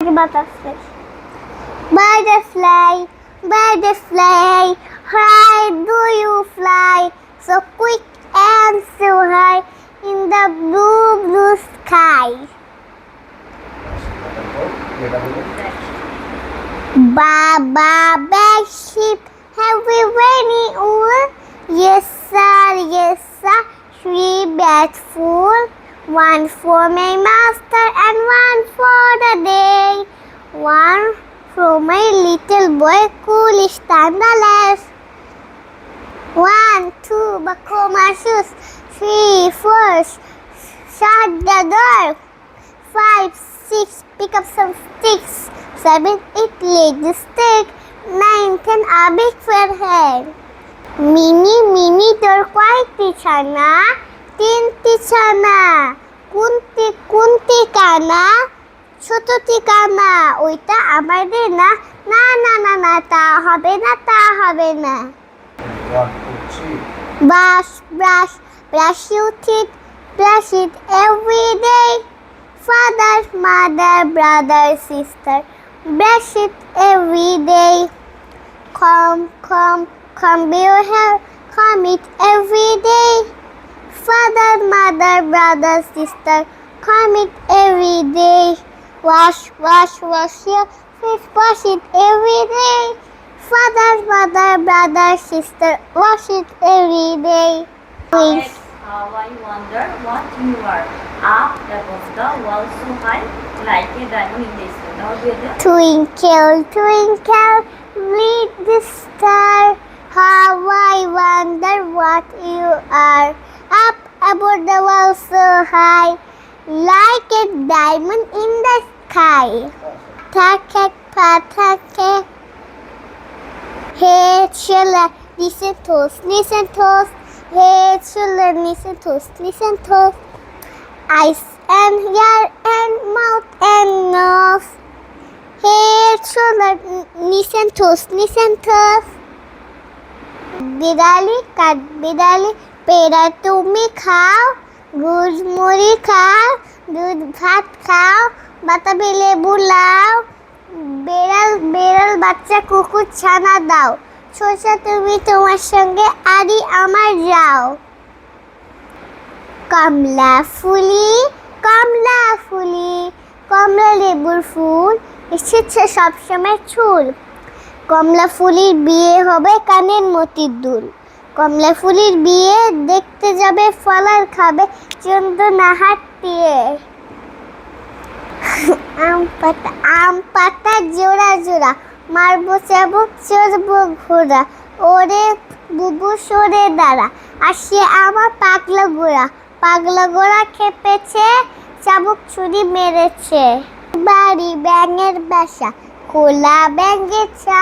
Butterfly, butterfly, butterfly, why do you fly so quick and so high in the blue, blue sky? Baba, black sheep, have we any wool? Yes, sir, 3 bags full. 1 for my master and 1 for the day. 1 for my little boy, coolish tandales. 1, 2, buckle my shoes. 3, 4, shut the door. 5, 6, pick up some sticks. 7, 8, lay the stick. 9, 10, a big fair head. Mini, তোর কয়টি ছানা? 3টি ছানা। কোনটি কানা? ছোটটি কানা। ওইটা আমাদের না। না, তা হবে না। Brush your teeth, brush it every day. Father, mother, brother, sister, brush it every day. Comb your hair, comb it every day. Father, mother, brother, sister, comb it every day. Wash your face, wash it every day. Father, mother, brother, sister, wash it every day. Please. How I wonder what you are. Up above the wall so high, like a diamond in the sky. Now do it. Twinkle, twinkle, little star, how I wonder what you are. Up above the wall so high, like a diamond in the sky. Patake. Hey children, listen toast. Hey children, listen toast. Eyes and ear and mouth and nose. Hey children, listen toast. বিড়ালি পেড়া তুমি খাও, গুড়মুড়ি খাও, দুধ ভাত খাও, বাতাবি লেবু লাও, বেড়াল বাচ্চা কুকুর ছানা দাও, ছোষা তুমি তোমার সঙ্গে আরি আমার যাও। কমলা ফুলি, কমলা লেবুর ফুল, এসেছে সবসময় চুল। কমলা ফুলির বিয়ে হবে কানের মতির দুল। কমলা ফুলির বিয়ে দেখতে যাবে, ফলার খাবে চন্দনা হাট দিয়ে। আম পাতা জোড়া, মারবো চাবুক চড়বো ঘোড়া, ওরে বুবু সরে দাঁড়া, আসে আমার পাগলা গোড়া খেপেছে, চাবুক ছুরি মেরেছে। বাড়ি ব্যাঙের বাসা, খোলা ব্যাঙের চা,